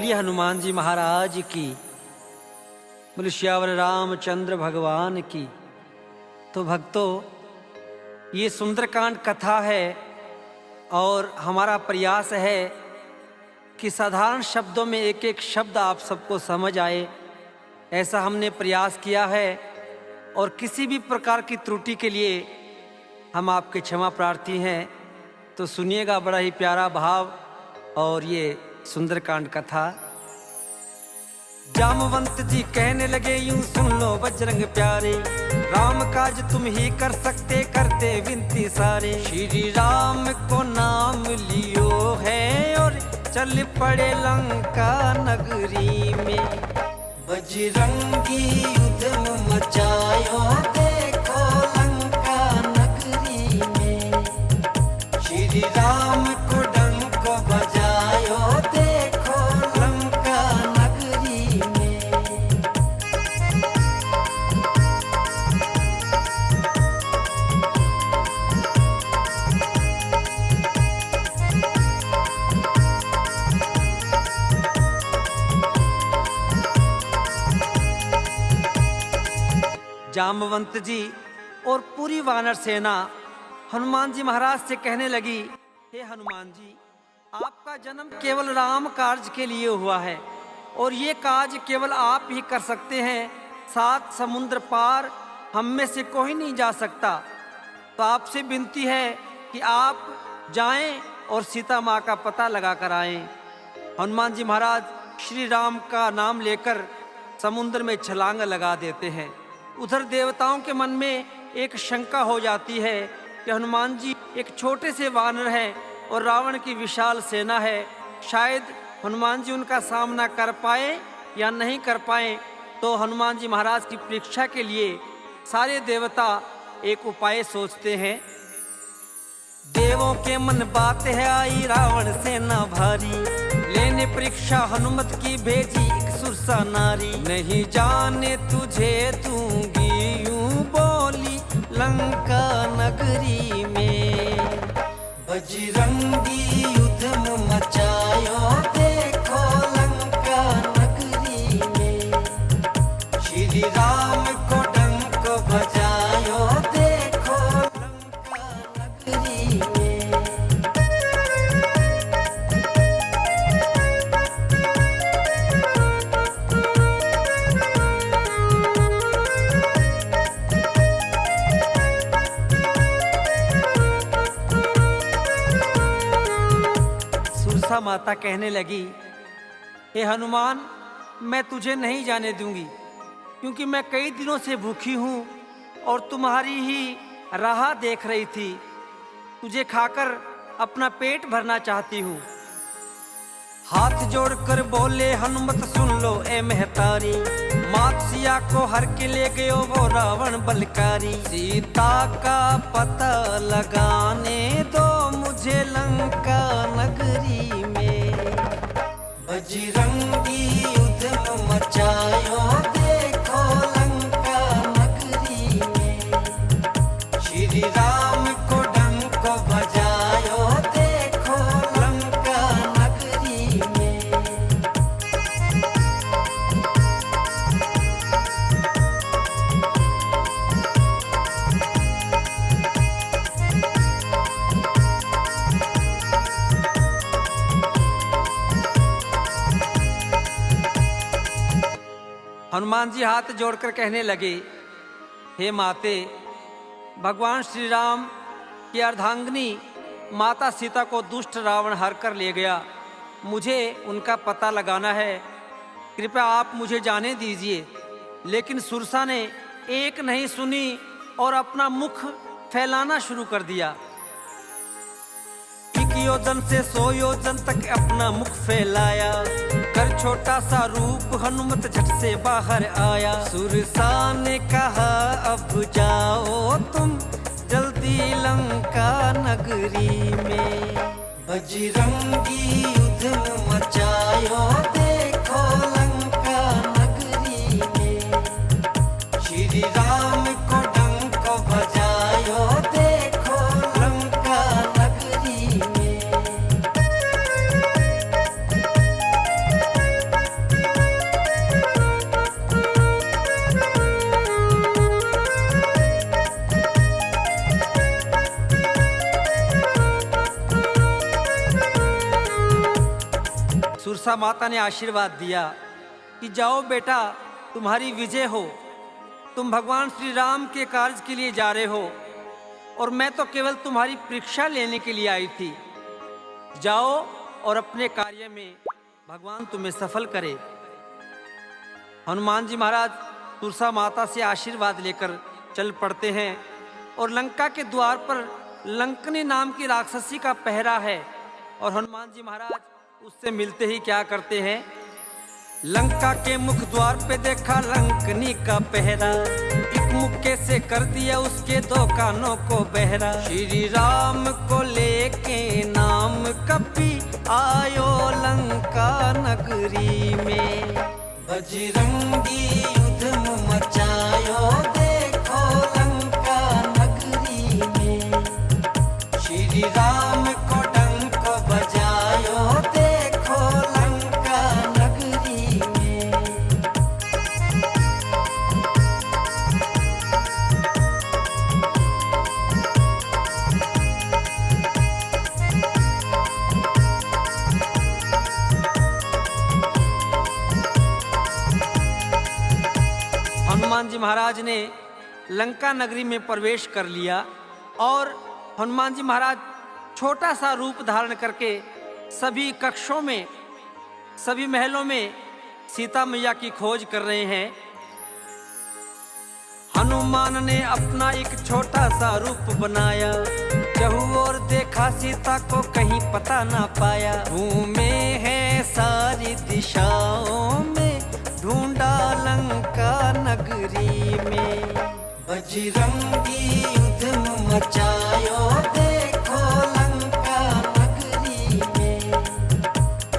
बोलिए हनुमान जी महाराज की, बोले श्यावर रामचंद्र भगवान की। तो भक्तों, ये सुंदरकांड कथा है और हमारा प्रयास है कि साधारण शब्दों में एक एक शब्द आप सबको समझ आए, ऐसा हमने प्रयास किया है। और किसी भी प्रकार की त्रुटि के लिए हम आपके क्षमा प्रार्थी हैं। तो सुनिएगा बड़ा ही प्यारा भाव और ये सुंदरकांड कथा। जामवंत जी कहने लगे यूं सुन लो बजरंग प्यारे, राम काज तुम ही कर सकते करते विनती सारे। श्री राम को नाम लियो है और चल पड़े लंका नगरी में। बजरंगी युद्ध मचायो देखो लंका नगरी में। श्री राम को डंक बजायो देखो लंका नगरी में। जामवंत जी और पूरी वानर सेना हनुमान जी महाराज से कहने लगी, हे हनुमान जी, आपका जन्म केवल राम कार्य के लिए हुआ है और ये काज केवल आप ही कर सकते हैं। 7 समुद्र पार हम में से कोई नहीं जा सकता। तो आपसे विनती है कि आप जाएं और सीता माँ का पता लगा कर आएं। हनुमान जी महाराज श्री राम का नाम लेकर समुद्र में छलांग लगा देते हैं। उधर देवताओं के मन में एक शंका हो जाती है कि हनुमान जी एक छोटे से वानर हैं और रावण की विशाल सेना है, शायद हनुमान जी उनका सामना कर पाए या नहीं कर पाए। तो हनुमान जी महाराज की परीक्षा के लिए सारे देवता एक उपाय सोचते हैं। देवों के मन बात है आई रावण सेना भारी, लेने परीक्षा हनुमत की भेजी एक सुरसा नारी। नहीं जाने तुझे दूंगी यूं बोली लंका नगरी में। बजरंगी युद्ध मचायो देखो लंका नगरी में। श्री राम को डंक बजायो देखो लंका नगरी में। माता कहने लगी, हे हनुमान, मैं तुझे नहीं जाने दूंगी, क्योंकि मैं कई दिनों से भूखी हूं और तुम्हारी ही राह देख रही थी। तुझे खाकर अपना पेट भरना चाहती हूं। हाथ जोड़कर बोले हनुमत सुन लो ए महतारी, मात सिया को हर के ले गयो वो रावण बलकारी। सीता का पता लगाने दो मुझे लंका नगरी में। बजरंगी युद्ध मचायो देखो लंका नगरी में। श्री राम को डंक बजायो देखो लंका नगरी में। हनुमान जी हाथ जोड़कर कहने लगे, हे माते, भगवान श्री राम की अर्धांगिनी माता सीता को दुष्ट रावण हर कर ले गया। मुझे उनका पता लगाना है, कृपया आप मुझे जाने दीजिए। लेकिन सुरसा ने एक नहीं सुनी और अपना मुख फैलाना शुरू कर दिया। योजन से 100 योजन तक अपना मुख फैलाया, कर छोटा सा रूप हनुमत झट से बाहर आया। सुरसा ने कहा अब जाओ तुम जल्दी लंका नगरी में। बजरंगी युद्ध मचायो देखो लंका नगरी में। श्री राम को डंक बजायो देखो लंका नगरी में। तुलसा माता ने आशीर्वाद दिया कि जाओ बेटा, तुम्हारी विजय हो, तुम भगवान श्री राम के कार्य के लिए जा रहे हो और मैं तो केवल तुम्हारी परीक्षा लेने के लिए आई थी। जाओ और अपने कार्य में भगवान तुम्हें सफल करे। हनुमान जी महाराज तुलसा माता से आशीर्वाद लेकर चल पड़ते हैं और लंका के द्वार पर लंकनी नाम की राक्षसी का पहरा है और हनुमान जी महाराज उससे मिलते ही क्या करते हैं, लंका के मुख द्वार पे देखा लंकनी का पहरा, एक मुक्के से कर दिया उसके दो कानों को बहरा। श्री राम को लेके नाम कपी आयो लंका नगरी में, बजरंगी युद्ध मचायो देखो लंका नगरी में। श्री राम को डंक बजायो देखो लंका नगरी में। हनुमान जी महाराज ने लंका नगरी में प्रवेश कर लिया और हनुमान जी महाराज छोटा सा रूप धारण करके सभी कक्षों में, सभी महलों में सीता मैया की खोज कर रहे हैं। हनुमान ने अपना एक छोटा सा रूप बनाया, चहु और देखा सीता को कहीं पता ना पाया। घूमे हैं सारी दिशाओं में, ढूंढा लंका नगरी में, बजरंगी युद्ध मचायो देखो लंका नगरी में।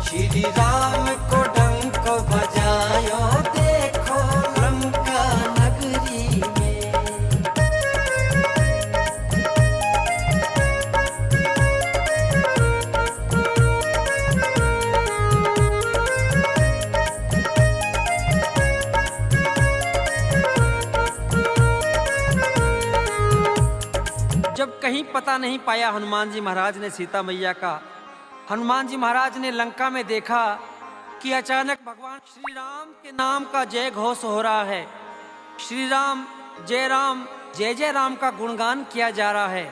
श्री राम को डंक बजायो देखो लंका नगरी में। जब कहीं पता नहीं पाया हनुमान जी महाराज ने सीता मैया का, हनुमान जी महाराज ने लंका में देखा कि अचानक भगवान श्री राम के नाम का जय घोष हो रहा है। श्री राम, जय जय राम का गुणगान किया जा रहा है।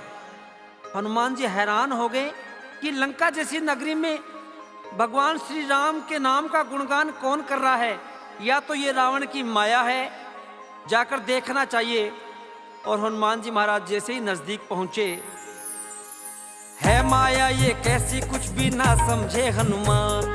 हनुमान जी हैरान हो गए कि लंका जैसी नगरी में भगवान श्री राम के नाम का गुणगान कौन कर रहा है, या तो ये रावण की माया है, जाकर देखना चाहिए। और हनुमान जी महाराज जैसे ही नजदीक पहुंचे, है माया ये कैसी कुछ भी ना समझे हनुमान,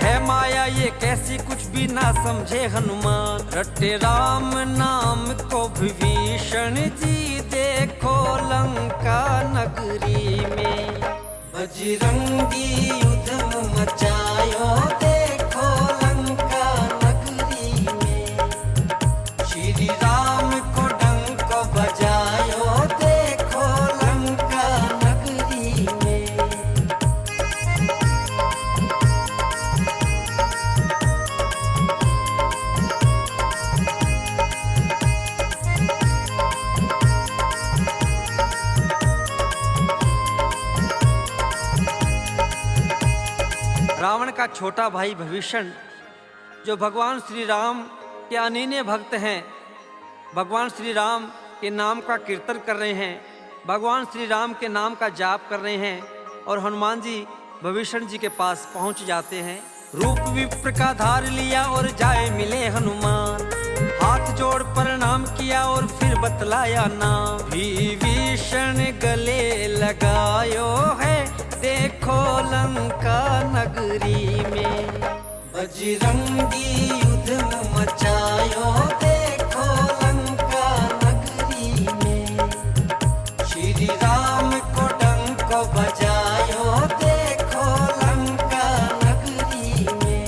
है माया ये कैसी कुछ भी ना समझे हनुमान। रटे राम नाम को विभीषण जी देखो लंका नगरी में, बजरंगी युद्ध मचायो देखो लंका नगरी में। श्री राम को डंक बजायो देखो लंका नगरी में। रावण का छोटा भाई विभीषण, जो भगवान श्री राम के अनन्य भक्त हैं, भगवान श्री राम के नाम का कीर्तन कर रहे हैं, भगवान श्री राम के नाम का जाप कर रहे हैं और हनुमान जी विभीषण जी के पास पहुंच जाते हैं। रूप विप्र का धार लिया और जाए मिले हनुमान, हाथ जोड़ प्रणाम किया और फिर बतलाया नाम। विभीषण गले लगायो है देखो लंका नगरी में, बजरंगी युद्ध मचायो देखो लंका नगरी में। श्री राम को डंक बजायो देखो लंका नगरी में।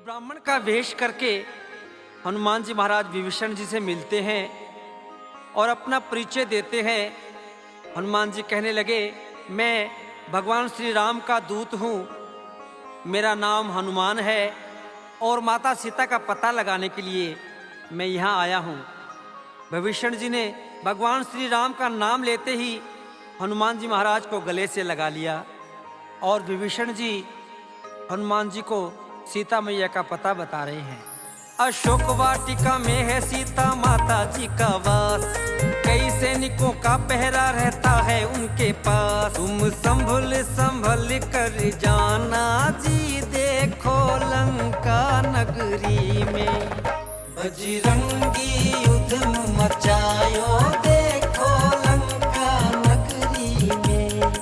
ब्राह्मण का वेश करके हनुमान जी महाराज विभीषण जी से मिलते हैं और अपना परिचय देते हैं। हनुमान जी कहने लगे, मैं भगवान श्री राम का दूत हूँ, मेरा नाम हनुमान है और माता सीता का पता लगाने के लिए मैं यहाँ आया हूँ। विभीषण जी ने भगवान श्री राम का नाम लेते ही हनुमान जी महाराज को गले से लगा लिया और विभीषण जी हनुमान जी को सीता मैया का पता बता रहे हैं। अशोक वाटिका में है सीता माता जी का वास, कई सैनिकों का पहरा रहता है उनके पास। तुम संभल संभल कर जाना जी, देखो लंका नगरी में बजरंगी युद्ध मचायो, देखो लंका नगरी में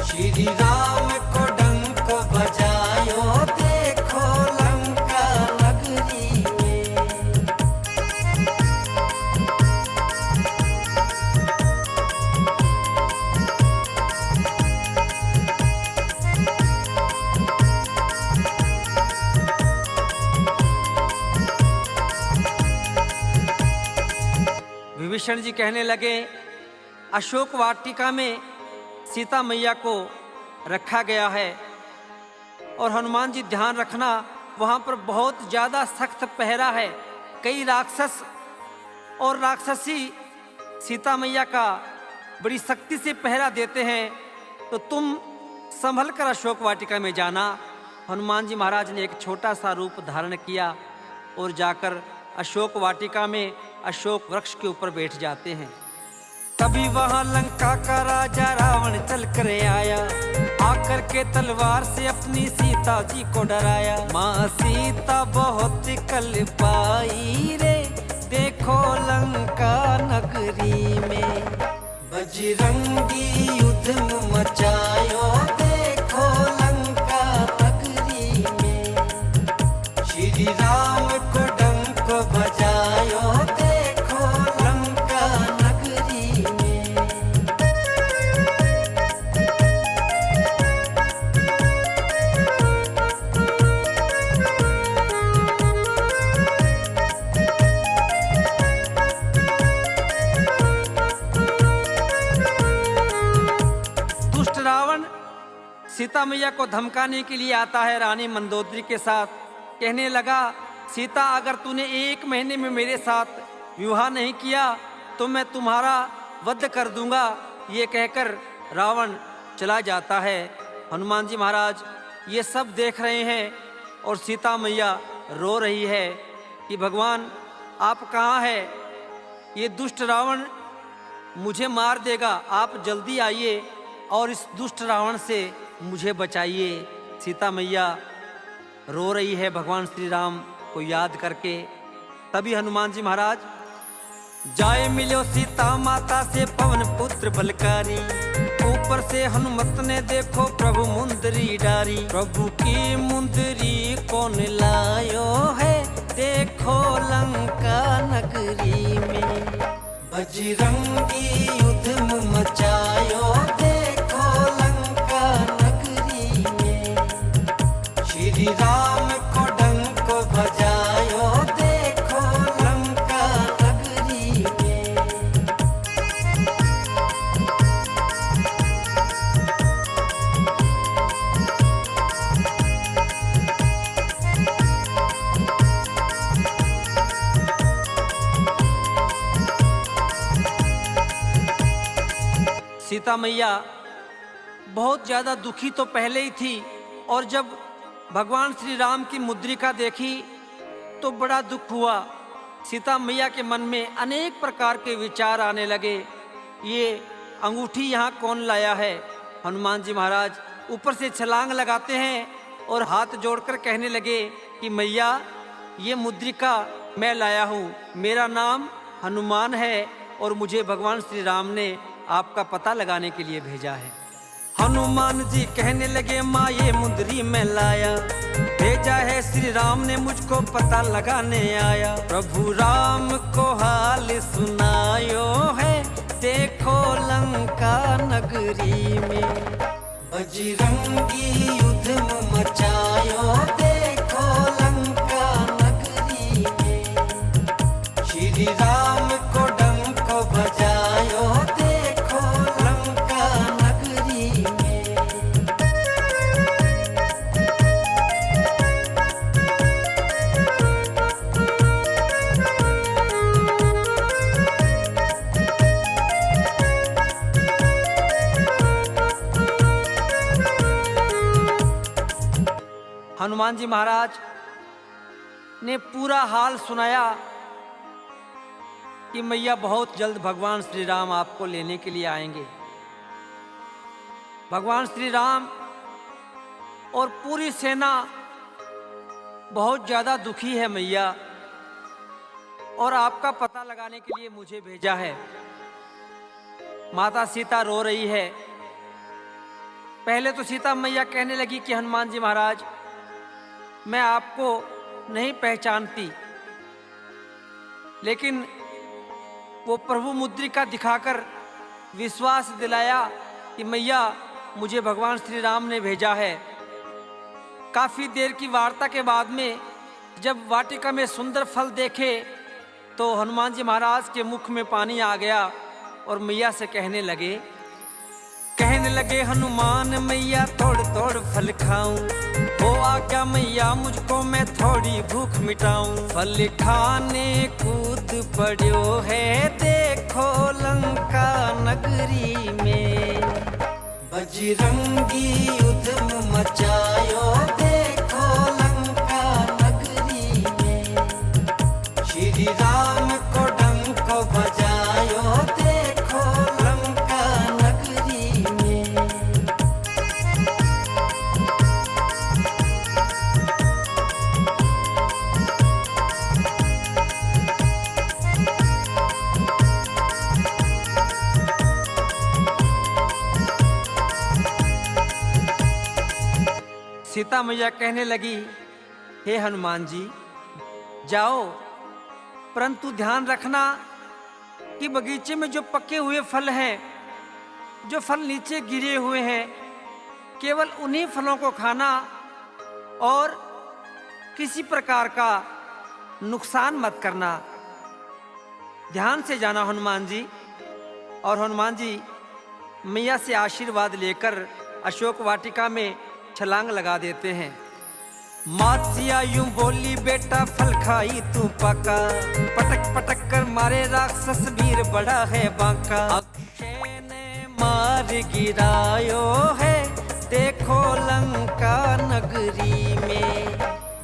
श्री राम को डंक बजायो, देखो लंका नगरी में। विभीषण जी कहने लगे, अशोक वाटिका में सीता मैया को रखा गया है और हनुमान जी ध्यान रखना, वहाँ पर बहुत ज़्यादा सख्त पहरा है। कई राक्षस और राक्षसी सीता मैया का बड़ी सख्ती से पहरा देते हैं, तो तुम संभल कर अशोक वाटिका में जाना। हनुमान जी महाराज ने एक छोटा सा रूप धारण किया और जाकर अशोक वाटिका में अशोक वृक्ष के ऊपर बैठ जाते हैं। तभी वहां लंका का राजा रावण चल कर आया, आकर के तलवार से अपनी सीता जी को डराया। माँ सीता बहुत कल पाई रे, देखो लंका नगरी में बजरंगी युद्ध मचायो, देखो लंका नगरी में श्री राम को डंक बजायो, देखो लंका नगरी में। दुष्ट रावण सीता मैया को धमकाने के लिए आता है रानी मंदोदरी के साथ। कहने लगा, सीता अगर तूने 1 महीने में मेरे साथ विवाह नहीं किया तो मैं तुम्हारा वध कर दूंगा। ये कहकर रावण चला जाता है। हनुमान जी महाराज ये सब देख रहे हैं और सीता मैया रो रही है कि भगवान आप कहाँ हैं? ये दुष्ट रावण मुझे मार देगा, आप जल्दी आइए और इस दुष्ट रावण से मुझे बचाइए। सीता मैया रो रही है भगवान श्री राम को याद करके। तभी हनुमान जी महाराज जाए मिलो सीता माता से पवन पुत्र बलकारी, ऊपर से हनुमत ने देखो प्रभु मुंदरी डारी। प्रभु की मुंदरी कौन लायो है, देखो लंका नगरी में बजरंगी युद्ध मचायो, देखो लंका नगरी में श्री राम को डंक बजायो, देखो लंका नगरी में। सीता मैया बहुत ज्यादा दुखी तो पहले ही थी और जब भगवान श्री राम की मुद्रिका देखी तो बड़ा दुख हुआ। सीता मैया के मन में अनेक प्रकार के विचार आने लगे। ये अंगूठी यहाँ कौन लाया है? हनुमान जी महाराज ऊपर से छलांग लगाते हैं और हाथ जोड़कर कहने लगे कि मैया ये मुद्रिका मैं लाया हूँ, मेरा नाम हनुमान है और मुझे भगवान श्री राम ने आपका पता लगाने के लिए भेजा है। हनुमान जी कहने लगे, माँ ये मुंदरी मैं लाया, भेजा है श्री राम ने मुझको पता लगाने आया। प्रभु राम को हाल सुनायो है, देखो लंका नगरी में बजरंगी युद्ध मचायो, देखो लंका नगरी में श्री राम को डंक बजायो, देखो लंका नगरी में। हनुमान जी महाराज ने पूरा हाल सुनाया कि मैया बहुत जल्द भगवान श्री राम आपको लेने के लिए आएंगे। भगवान श्री राम और पूरी सेना बहुत ज़्यादा दुखी है मैया, और आपका पता लगाने के लिए मुझे भेजा है। माता सीता रो रही है। पहले तो सीता मैया कहने लगी कि हनुमान जी महाराज, मैं आपको नहीं पहचानती, लेकिन वो प्रभु मुद्रिका दिखाकर विश्वास दिलाया कि मैया मुझे भगवान श्री राम ने भेजा है। काफ़ी देर की वार्ता के बाद में जब वाटिका में सुंदर फल देखे तो हनुमान जी महाराज के मुख में पानी आ गया और मैया से कहने लगे हनुमान मैया थोड़ थोड़ फल खाऊं, हो आज्ञा मैया मुझको मैं थोड़ी भूख मिटाऊं। फल खाने कूद पड़ो है देखो लंका नगरी में, बजरंगी उधम मचायो देखो लंका नगरी में, श्री राम को डंक बजायो देखो लंका नगरी में। सीता मैया कहने लगी, हे हनुमान जी जाओ, परंतु ध्यान रखना कि बगीचे में जो पके हुए फल हैं, जो फल नीचे गिरे हुए हैं, केवल उन्हीं फलों को खाना और किसी प्रकार का नुकसान मत करना। ध्यान से जाना हनुमान जी। और हनुमान जी मैया से आशीर्वाद लेकर अशोक वाटिका में छलांग लगा देते हैं। मात सिया यूं बोली, बेटा फल खाई तू पका, पटक पटक कर मारे राक्षस वीर बड़ा है बांका। अक्षय ने मार गिरायो है देखो लंका नगरी में,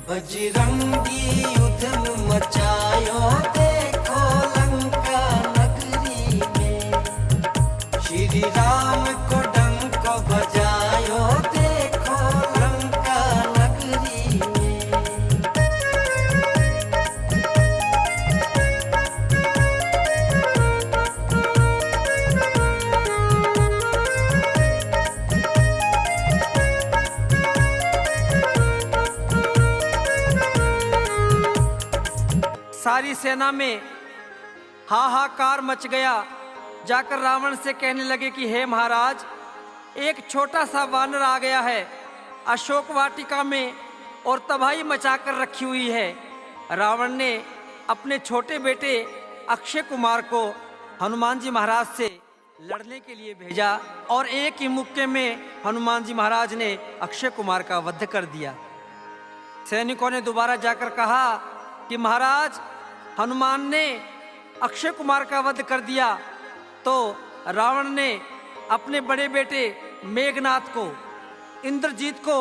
बजरंगी उधम मचायो देखो लंका नगरी में, श्री राम को डंक बजायो देखो लंका नगरी में। सारी सेना में हाहाकार मच गया। जाकर रावण से कहने लगे कि हे महाराज, एक छोटा सा वानर आ गया है अशोक वाटिका में और तबाही मचाकर रखी हुई है। रावण ने अपने छोटे बेटे अक्षय कुमार को हनुमान जी महाराज से लड़ने के लिए भेजा और एक ही मुक्के में हनुमान जी महाराज ने अक्षय कुमार का वध कर दिया। सैनिकों ने दोबारा जाकर कहा कि महाराज, हनुमान ने अक्षय कुमार का वध कर दिया। तो रावण ने अपने बड़े बेटे मेघनाथ को, इंद्रजीत को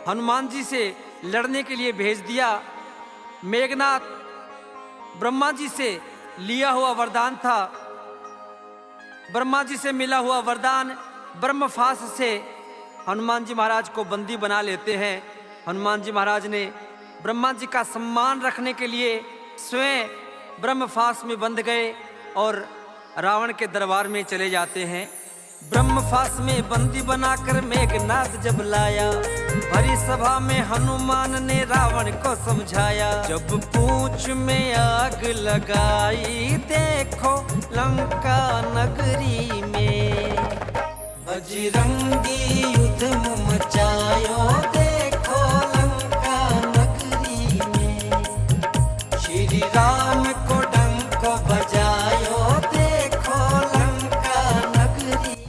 हनुमान जी से लड़ने के लिए भेज दिया। मेघनाथ ब्रह्मा जी से लिया हुआ वरदान था। ब्रह्मा जी से मिला हुआ वरदान ब्रह्मफास से हनुमान जी महाराज को बंदी बना लेते हैं। हनुमान जी महाराज ने ब्रह्मा जी का सम्मान रखने के लिए स्वयं ब्रह्मफास में बंध गए और रावण के दरबार में चले जाते हैं। ब्रह्मफास में बंदी बनाकर मेघनाथ जब लाया, भरी सभा में हनुमान ने रावण को समझाया। जब पूंछ में आग लगाई देखो लंका नगरी में, बजरंगी युद्ध मचायो देखो लंका नगरी में, श्री राम को डंक बजायो देखो लंका नगरी में।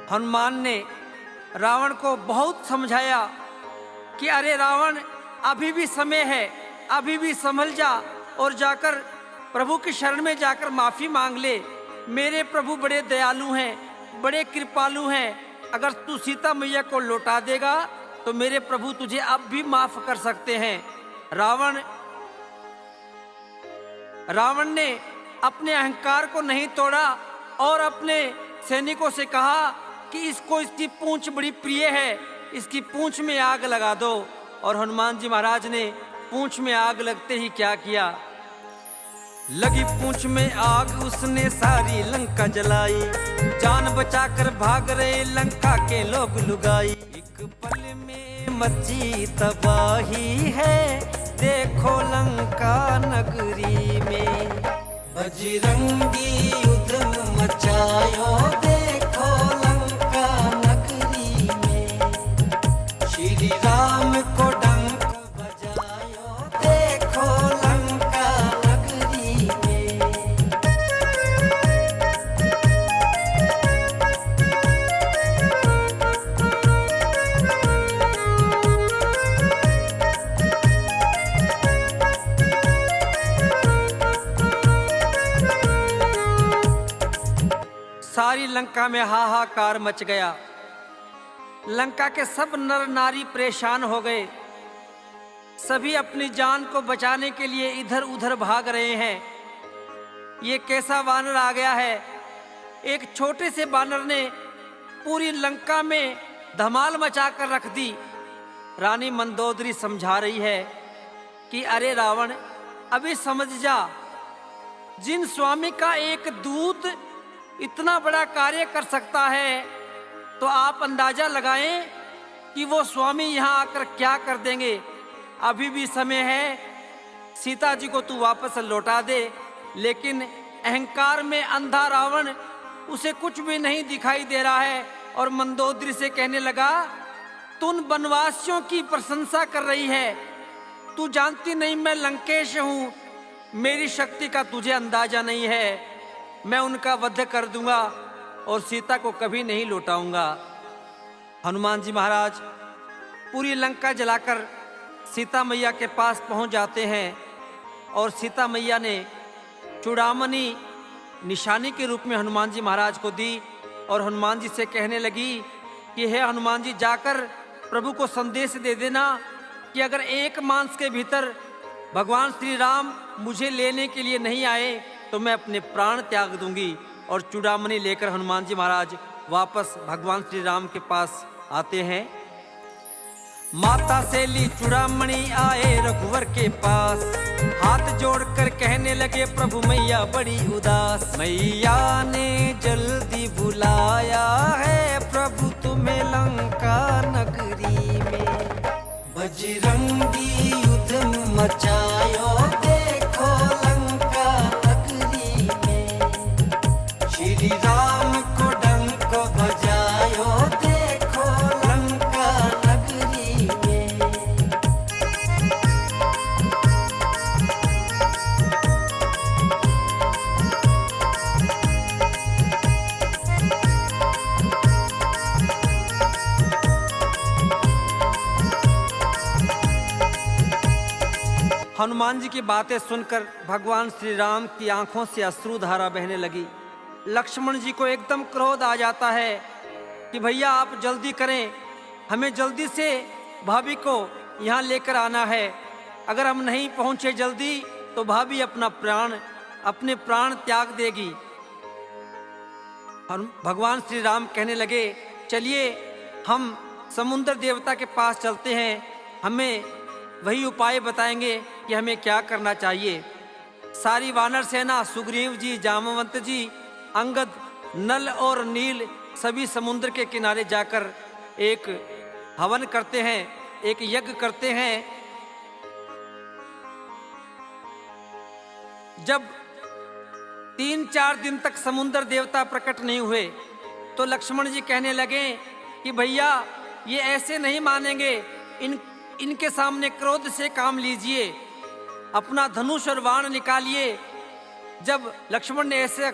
हनुमान ने रावण को बहुत समझाया कि अरे रावण, अभी भी समय है, अभी भी संभल जा और जाकर प्रभु की शरण में जाकर माफी मांग ले। मेरे प्रभु बड़े दयालु हैं, बड़े कृपालु हैं। अगर तू सीता मैया को लौटा देगा तो मेरे प्रभु तुझे अब भी माफ कर सकते हैं। रावण ने अपने अहंकार को नहीं तोड़ा और अपने सैनिकों से कहा कि इसको, इसकी पूंछ बड़ी प्रिय है, इसकी पूंछ में आग लगा दो। और हनुमान जी महाराज ने पूंछ में आग लगते ही क्या किया, लगी पूंछ में आग, उसने सारी लंका जलाई। जान बचाकर भाग रहे लंका के लोग लुगाई। एक पल में मची तबाही है, देखो लंका नगरी में। बजरंगी युद्ध मचायो, देखो लंका नगरी में। श्री राम को डंक बजायो, देखो लंका नगरी में। सारी लंका में हाहाकार मच गया। लंका के सब नर नारी परेशान हो गए। सभी अपनी जान को बचाने के लिए इधर उधर भाग रहे हैं। ये कैसा वानर आ गया है? एक छोटे से वानर ने पूरी लंका में धमाल मचा कर रख दी। रानी मंदोदरी समझा रही है कि अरे रावण, अभी समझ जा, जिन स्वामी का एक दूत इतना बड़ा कार्य कर सकता है तो आप अंदाजा लगाएं कि वो स्वामी यहाँ आकर क्या कर देंगे। अभी भी समय है, सीता जी को तू वापस लौटा दे। लेकिन अहंकार में अंधा रावण, उसे कुछ भी नहीं दिखाई दे रहा है और मंदोदरी से कहने लगा, तू उन वनवासियों की प्रशंसा कर रही है, तू जानती नहीं मैं लंकेश हूँ, मेरी शक्ति का तुझे अंदाजा नहीं है। मैं उनका वध कर दूंगा और सीता को कभी नहीं लौटाऊंगा। हनुमान जी महाराज पूरी लंका जलाकर सीता मैया के पास पहुंच जाते हैं और सीता मैया ने चूड़ामणि निशानी के रूप में हनुमान जी महाराज को दी और हनुमान जी से कहने लगी कि हे हनुमान जी, जाकर प्रभु को संदेश दे देना कि अगर एक मास के भीतर भगवान श्री राम मुझे लेने के लिए नहीं आए तो मैं अपने प्राण त्याग दूंगी। और चूड़ामणि लेकर हनुमान जी महाराज वापस भगवान श्री राम के पास आते हैं। माता से ली चूड़ामणि आए रघुवर के पास, हाथ जोड़कर कहने लगे प्रभु मैया बड़ी उदास। मैया ने जल्दी बुलाया है प्रभु तुम्हें लंका नगरी में। बजरंगी युद्ध मचायो, देखो लंका नगरी में। श्री राम को डंक बजायो, देखो लंका नगरी में। हनुमान जी की बातें सुनकर भगवान श्री राम की आंखों से अश्रुधारा बहने लगी। लक्ष्मण जी को एकदम क्रोध आ जाता है कि भैया आप जल्दी करें, हमें जल्दी से भाभी को यहाँ लेकर आना है। अगर हम नहीं पहुँचे जल्दी तो भाभी अपने प्राण त्याग देगी। भगवान श्री राम कहने लगे, चलिए हम समुद्र देवता के पास चलते हैं, हमें वही उपाय बताएंगे कि हमें क्या करना चाहिए। सारी वानर सेना, सुग्रीव जी, जामवंत जी, अंगद, नल और नील सभी समुद्र के किनारे जाकर एक हवन करते हैं, एक यज्ञ करते हैं। जब 3-4 दिन तक समुद्र देवता प्रकट नहीं हुए तो लक्ष्मण जी कहने लगे कि भैया ये ऐसे नहीं मानेंगे, इनके सामने क्रोध से काम लीजिए, अपना धनुष और बाण निकालिए। जब लक्ष्मण ने ऐसे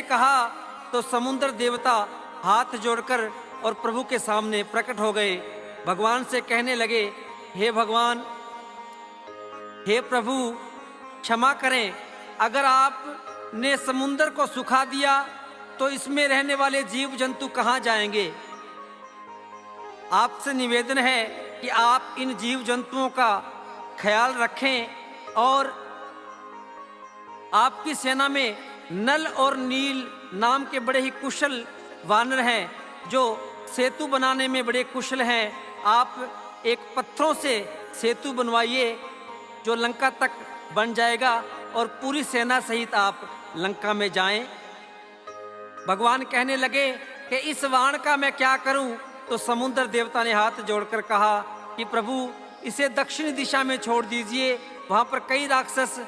कहा तो समुद्र देवता हाथ जोड़कर और प्रभु के सामने प्रकट हो गए। भगवान से कहने लगे, हे भगवान, हे प्रभु, क्षमा करें, अगर आपने समुद्र को सुखा दिया तो इसमें रहने वाले जीव जंतु कहाँ जाएंगे? आपसे निवेदन है कि आप इन जीव जंतुओं का ख्याल रखें और आपकी सेना में नल और नील नाम के बड़े ही कुशल वानर हैं जो सेतु बनाने में बड़े कुशल हैं। आप एक पत्थरों से सेतु बनवाइए जो लंका तक बन जाएगा और पूरी सेना सहित आप लंका में जाएं। भगवान कहने लगे कि इस वाण का मैं क्या करूं? तो समुद्र देवता ने हाथ जोड़कर कहा कि प्रभु, इसे दक्षिण दिशा में छोड़ दीजिए। वहां पर कई राक्षस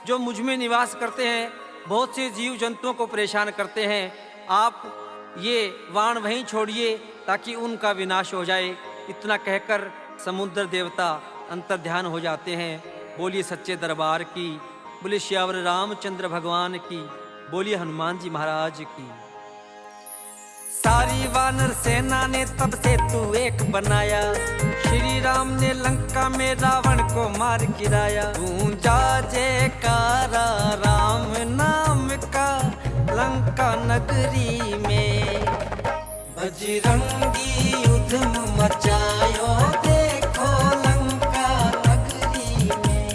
जो मुझ में निवास करते हैं, बहुत से जीव जंतुओं को परेशान करते हैं। आप ये वाण वहीं छोड़िए ताकि उनका विनाश हो जाए। इतना कहकर समुद्र देवता अंतर्ध्यान हो जाते हैं। बोलिए सच्चे दरबार की, बोलिए श्यावर रामचंद्र भगवान की, बोलिए हनुमान जी महाराज की। सारी वानर सेना ने तब सेतु एक बनाया, श्री राम ने लंका में रावण को मार गिराया। गूंजा जयकारा राम नाम का लंका नगरी में, बजरंगी युद्ध मचायो देखो लंका नगरी में।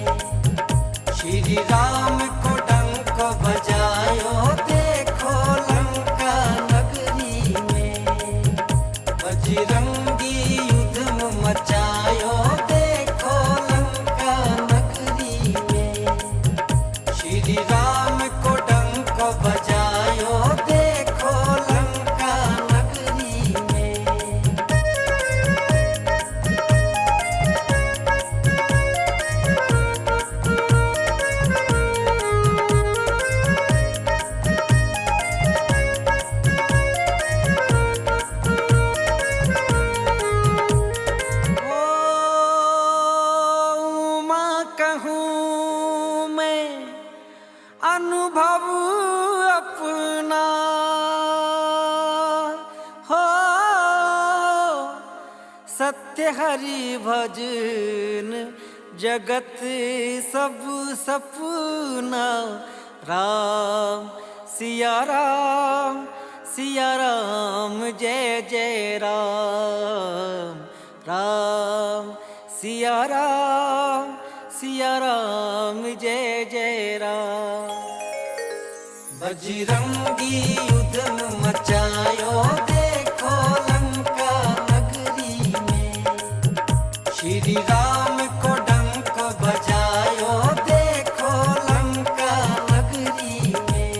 श्री राम को डंक बजायो देखो लंका नगरी में, बजरंगी युद्ध मचायो देखो लंका नगरी में। श्री राम को डंक बजायो देखो लंका नगरी में। कहूँ मैं अनुभव अपना, हो सत्य हरि भजन जगत सब सपना। राम सिया राम, सिया राम जय जय राम। राम सिया राम, सिया राम जय जय राम। बजरंगी युद्ध मचायो देखो लंका नगरी में। श्री राम को डंक बजायो देखो लंका नगरी में।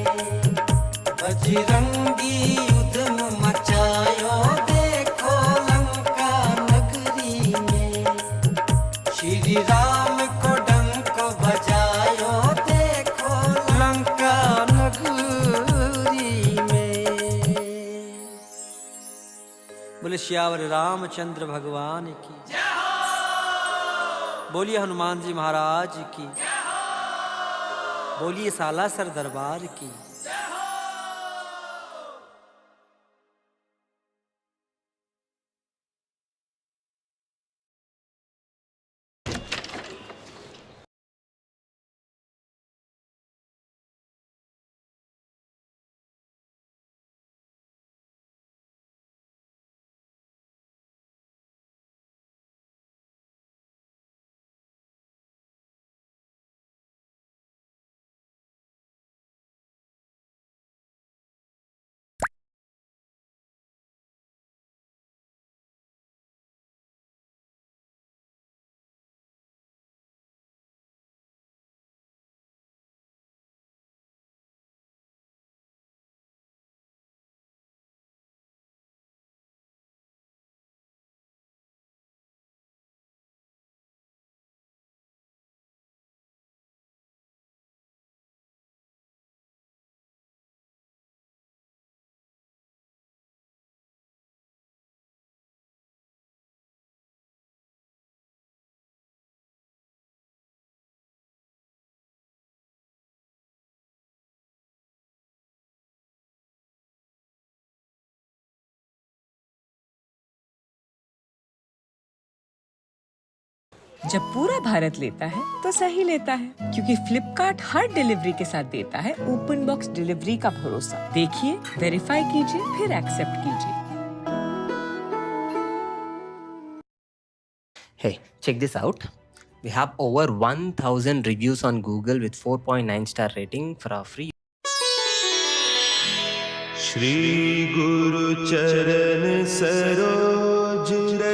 बजरंगी युद्ध मचायो देखो लंका नगरी में। श्री राम को डंक बजायो देखो लंका नगरी में। बोले श्यावर रामचंद्र भगवान की, बोलिए हनुमान जी महाराज की, बोलिए सालासर दरबार की। जब पूरा भारत लेता है तो सही लेता है, क्योंकि फ्लिपकार्ट हर डिलीवरी के साथ देता है ओपन बॉक्स डिलीवरी का भरोसा। देखिए, वेरीफाई कीजिए, फिर एक्सेप्ट कीजिए। Hey, check this out. We have over 1000 reviews on Google with 4.9 star rating for our free. Shri गुरु चरण सरोज